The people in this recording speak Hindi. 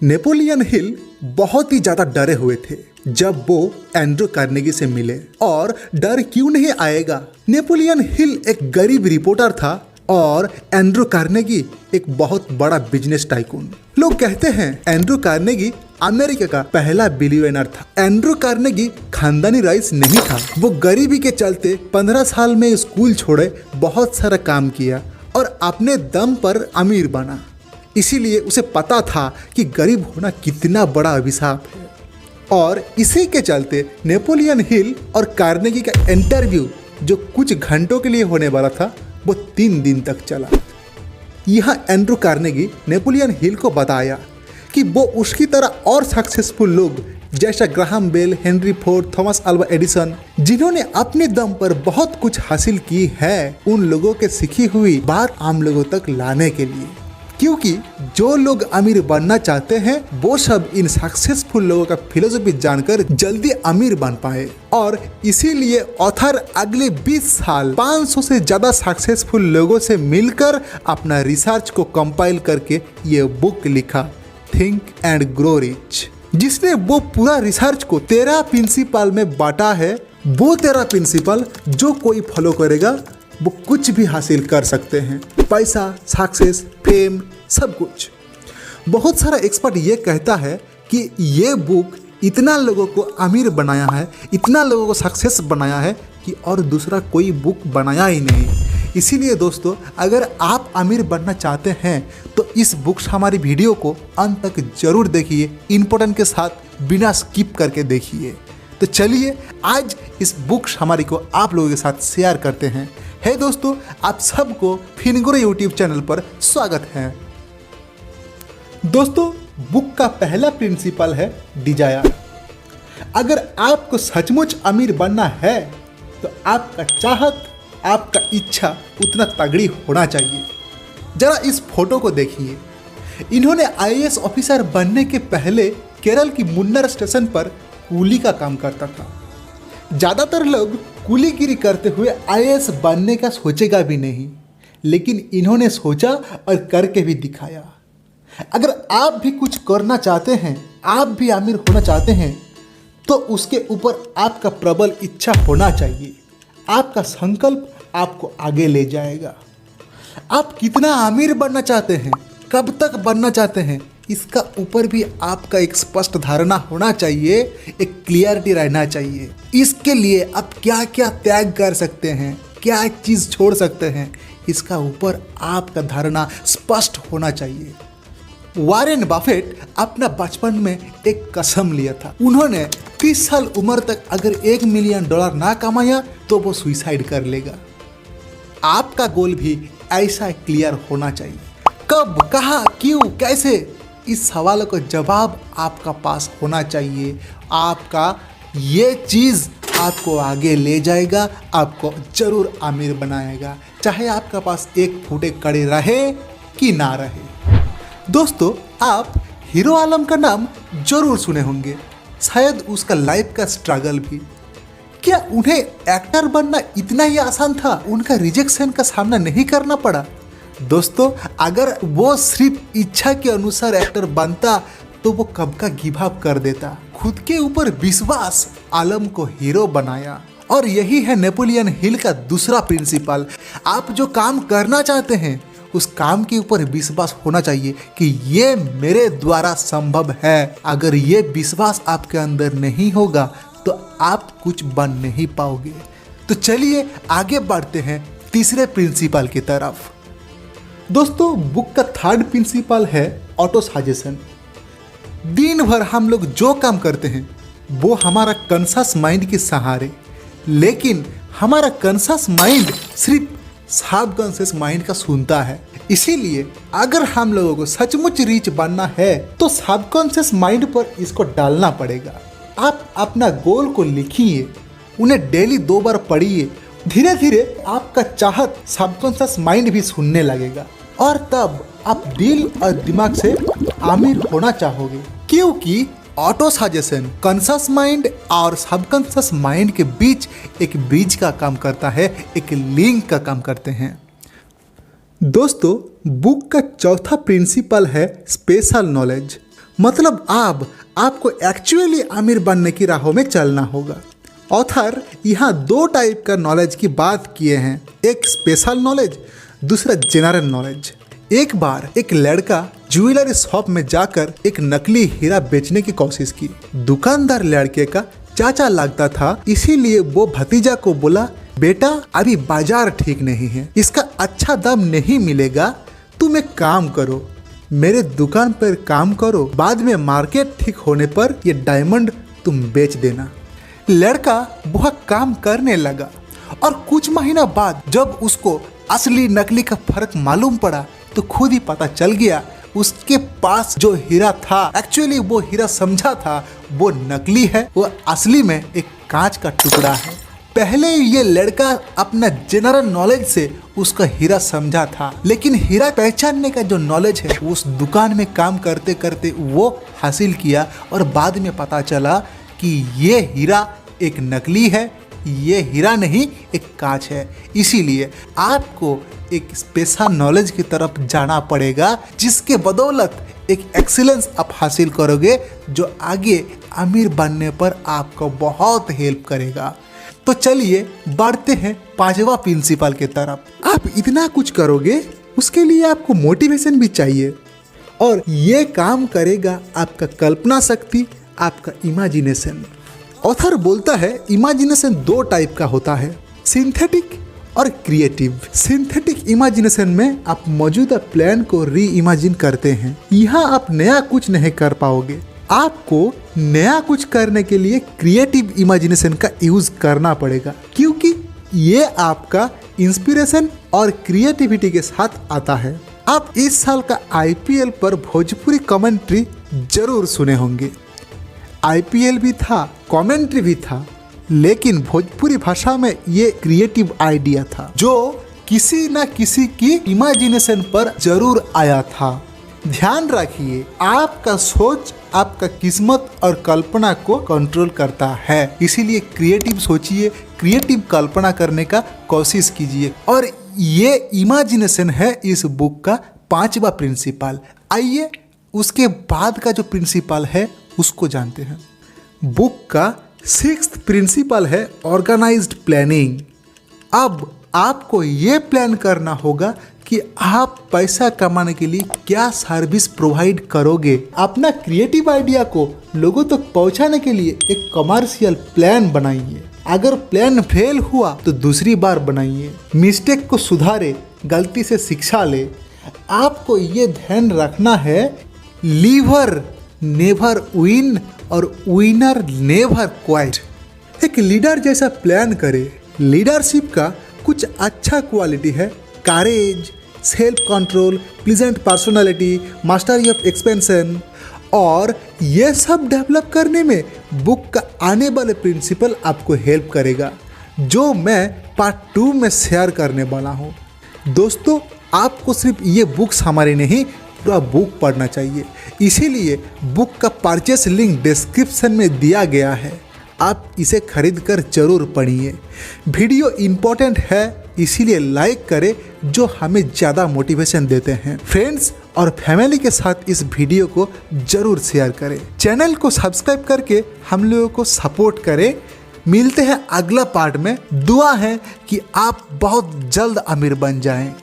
नेपोलियन हिल बहुत ही ज्यादा डरे हुए थे जब वो एंड्रू कार्नेगी से मिले। और डर क्यों नहीं आएगा, नेपोलियन हिल एक गरीब रिपोर्टर था और एंड्रू कार्नेगी एक बहुत बड़ा बिजनेस टाइकून। लोग कहते हैं एंड्रू कार्नेगी अमेरिका का पहला बिलियनर था। एंड्रू कार्नेगी खानदानी रईस नहीं था, वो गरीबी के चलते 15 साल में स्कूल छोड़े, बहुत सारा काम किया और अपने दम पर अमीर बना। इसीलिए उसे पता था कि गरीब होना कितना बड़ा अभिशाप है। और इसी के चलते नेपोलियन हिल और कार्नेगी का इंटरव्यू जो कुछ घंटों के लिए होने वाला था वो 3 दिन तक चला। यहाँ एंड्रू कार्नेगी नेपोलियन हिल को बताया कि वो उसकी तरह और सक्सेसफुल लोग जैसा Graham Bell, Henry Ford, Thomas Alva Edison, जिन्होंने अपने दम पर बहुत कुछ हासिल की है, उन लोगों के सीखी हुई बात आम लोगों तक लाने के लिए। क्योंकि जो लोग अमीर बनना चाहते हैं वो सब इन सक्सेसफुल लोगों का फिलोसफी जानकर जल्दी अमीर बन पाए। और इसीलिए ऑथर अगले 20 साल 500 से ज़्यादा सक्सेसफुल लोगों से मिलकर अपना रिसर्च को कंपाइल करके ये बुक लिखा, थिंक एंड ग्रो रिच, जिसने वो पूरा रिसर्च को 13 प्रिंसिपल में बांटा है। वो 13 प्रिंसिपल जो कोई फॉलो करेगा वो कुछ भी हासिल कर सकते हैं, पैसा, सक्सेस, फेम, सब कुछ। बहुत सारा एक्सपर्ट ये कहता है कि ये बुक इतना लोगों को अमीर बनाया है, इतना लोगों को सक्सेस बनाया है कि और दूसरा कोई बुक बनाया ही नहीं। इसीलिए दोस्तों, अगर आप अमीर बनना चाहते हैं तो इस बुक हमारी वीडियो को अंत तक जरूर देखिए, इम्पोर्टेंट के साथ बिना स्किप करके देखिए। तो चलिए आज इस बुक हमारी को आप लोगों के साथ शेयर करते हैं। है दोस्तों, आप सबको फिनग्रो यूट्यूब चैनल पर स्वागत है। दोस्तों, बुक का पहला प्रिंसिपल है डिजायर। अगर आपको सचमुच अमीर बनना है तो आपका चाहत, आपका इच्छा उतना तगड़ी होना चाहिए। जरा इस फोटो को देखिए। इन्होंने आईएएस ऑफिसर बनने के पहले केरल की मुन्नार स्टेशन पर कूली का काम करता था। ज़्यादातर लोग कूलीगिरी करते हुए आईएएस बनने का सोचेगा भी नहीं, लेकिन इन्होंने सोचा और करके भी दिखाया। अगर आप भी कुछ करना चाहते हैं, आप भी अमीर होना चाहते हैं, तो उसके ऊपर आपका प्रबल इच्छा होना चाहिए। आपका संकल्प आपको आगे ले जाएगा। आप कितना अमीर बनना चाहते हैं, कब तक बनना चाहते हैं, इसका ऊपर भी आपका एक स्पष्ट धारणा होना चाहिए, एक क्लियरिटी रहना चाहिए। इसके लिए आप क्या क्या त्याग कर सकते हैं, क्या चीज़ छोड़ सकते हैं, इसका ऊपर आपका धारणा स्पष्ट होना चाहिए। वॉरेन बफेट अपना बचपन में एक कसम लिया था। उन्होंने 30 साल उम्र तक अगर $1 मिलियन ना कमाया तो वो सुसाइड कर लेगा। आपका गोल भी ऐसा क्लियर होना चाहिए। कब, कहाँ, क्यों, कैसे, इस सवाल का जवाब आपका पास होना चाहिए। आपका ये चीज़ आपको आगे ले जाएगा, आपको जरूर अमीर बनाएगा, चाहे आपका पास 1 फुटे कड़े रहे कि ना रहे। दोस्तों, आप हीरो आलम का नाम जरूर सुने होंगे, शायद उसका लाइफ का स्ट्रगल भी। क्या उन्हें एक्टर बनना इतना ही आसान था? उनका रिजेक्शन का सामना नहीं करना पड़ा? दोस्तों, अगर वो सिर्फ इच्छा के अनुसार एक्टर बनता तो वो कब का गिव अप कर देता। खुद के ऊपर विश्वास आलम को हीरो बनाया। और यही है नेपोलियन हिल का दूसरा प्रिंसिपल। आप जो काम करना चाहते हैं उस काम के ऊपर विश्वास होना चाहिए कि ये मेरे द्वारा संभव है। अगर ये विश्वास आपके अंदर नहीं होगा तो आप कुछ बन नहीं पाओगे। तो चलिए आगे बढ़ते हैं तीसरे प्रिंसिपल की तरफ। दोस्तों, बुक का 3rd प्रिंसिपल है ऑटो सजेशन। दिन भर हम लोग जो काम करते हैं वो हमारा कॉन्शियस माइंड के सहारे, लेकिन हमारा कॉन्शियस माइंड सिर्फ सबकॉन्शियस माइंड का सुनता है। इसीलिए अगर हम लोगों को सचमुच रिच बनना है तो सबकॉन्शियस माइंड पर इसको डालना पड़ेगा। आप अपना गोल को लिखिए, उन्हें डेली 2 बार पढ़िए। धीरे धीरे आपका चाहत सबकॉन्शियस माइंड भी सुनने लगेगा और तब आप दिल और दिमाग से अमीर होना चाहोगे। क्योंकि ऑटो सजेशन कॉन्शियस माइंड और सबकॉन्शियस माइंड के बीच एक ब्रिज का काम करता है, एक लिंक का काम करते हैं। दोस्तों, बुक का चौथा प्रिंसिपल है स्पेशल नॉलेज, मतलब आपको एक्चुअली अमीर बनने की राहों में चलना होगा। ऑथर यहाँ 2 टाइप का नॉलेज की बात किए हैं, एक स्पेशल नॉलेज, दूसरा जनरल नॉलेज। एक बार एक लड़का ज्वेलरी शॉप में जाकर एक नकली हीरा बेचने की कोशिश की। दुकानदार लड़के का चाचा लगता था, इसीलिए वो भतीजा को बोला, बेटा अभी बाजार ठीक नहीं है, इसका अच्छा दाम नहीं मिलेगा, तुम एक काम करो, मेरे दुकान पर काम करो, बाद में मार्केट ठीक होने पर ये डायमंड तुम बेच देना। लड़का वह काम करने लगा और कुछ महीना बाद जब उसको असली नकली का फर्क मालूम पड़ा तो खुद ही पता चल गया उसके पास जो हीरा था, एक्चुअली वो हीरा समझा था वो नकली है, वो असली में एक कांच का टुकड़ा है। पहले ये लड़का अपना जनरल नॉलेज से उसका हीरा समझा था, लेकिन हीरा पहचानने का जो नॉलेज है उस दुकान में काम करते करते वो हासिल किया और बाद में पता चला कि ये हीरा एक नकली है, ये हीरा नहीं एक कांच है। इसीलिए आपको एक स्पेशल नॉलेज की तरफ जाना पड़ेगा, जिसके बदौलत एक एक्सीलेंस आप हासिल करोगे जो आगे अमीर बनने पर आपको बहुत हेल्प करेगा। तो चलिए बढ़ते हैं 5वां प्रिंसिपल की तरफ। आप इतना कुछ करोगे उसके लिए आपको मोटिवेशन भी चाहिए और ये काम करेगा आपका कल्पना शक्ति, आपका इमेजिनेशन। ऑथर बोलता है इमेजिनेशन 2 टाइप का होता है, सिंथेटिक और क्रिएटिव। सिंथेटिक इमेजिनेशन में आप मौजूदा प्लान को री इमेजिन करते हैं। यहाँ आप नया कुछ नहीं कर पाओगे, आपको नया कुछ करने के लिए क्रिएटिव इमेजिनेशन का यूज करना पड़ेगा, क्योंकि ये आपका इंस्पिरेशन और क्रिएटिविटी के साथ आता है। आप इस साल का IPL पर भोजपुरी कमेंट्री जरूर सुने होंगे। IPL भी था, कमेंट्री भी था, लेकिन भोजपुरी भाषा में ये क्रिएटिव आइडिया था जो किसी न किसी की इमेजिनेशन पर जरूर आया था। ध्यान रखिए, आपका सोच आपका किस्मत और कल्पना को कंट्रोल करता है, इसीलिए क्रिएटिव सोचिए, क्रिएटिव कल्पना करने का कोशिश कीजिए। और ये इमेजिनेशन है इस बुक का 5वां प्रिंसिपल। आइए उसके बाद का जो प्रिंसिपल है उसको जानते हैं। बुक का 6th प्रिंसिपल है ऑर्गेनाइज्ड प्लानिंग। अब आपको ये प्लान करना होगा कि आप पैसा कमाने के लिए क्या सर्विस प्रोवाइड करोगे। अपना क्रिएटिव आइडिया को लोगों तक पहुंचाने के लिए एक कमर्शियल प्लान बनाइए। अगर प्लान फेल हुआ तो दूसरी बार बनाइए, मिस्टेक को सुधारे, गलती से शिक्षा ले। आपको ये ध्यान रखना है, लीवर नेवर विन और विनर नेवर क्वाइट। एक लीडर जैसा प्लान करे। लीडरशिप का कुछ अच्छा क्वालिटी है, courage, self control, pleasant personality, mastery of expansion, और ये सब डेवलप करने में बुक का आने वाले प्रिंसिपल आपको हेल्प करेगा, जो मैं पार्ट 2 में शेयर करने वाला हूँ। दोस्तों, आपको सिर्फ ये बुक्स हमारी नहीं, पूरा बुक पढ़ना चाहिए, इसीलिए बुक का परचेस लिंक डिस्क्रिप्शन में दिया गया है, आप इसे खरीद कर जरूर पढ़िए। वीडियो इम्पोर्टेंट है, इसीलिए लाइक करें, जो हमें ज़्यादा मोटिवेशन देते हैं। फ्रेंड्स और फैमिली के साथ इस वीडियो को जरूर शेयर करें। चैनल को सब्सक्राइब करके हम लोगों को सपोर्ट करें। मिलते हैं अगला पार्ट में। दुआ है कि आप बहुत जल्द अमीर बन जाएं।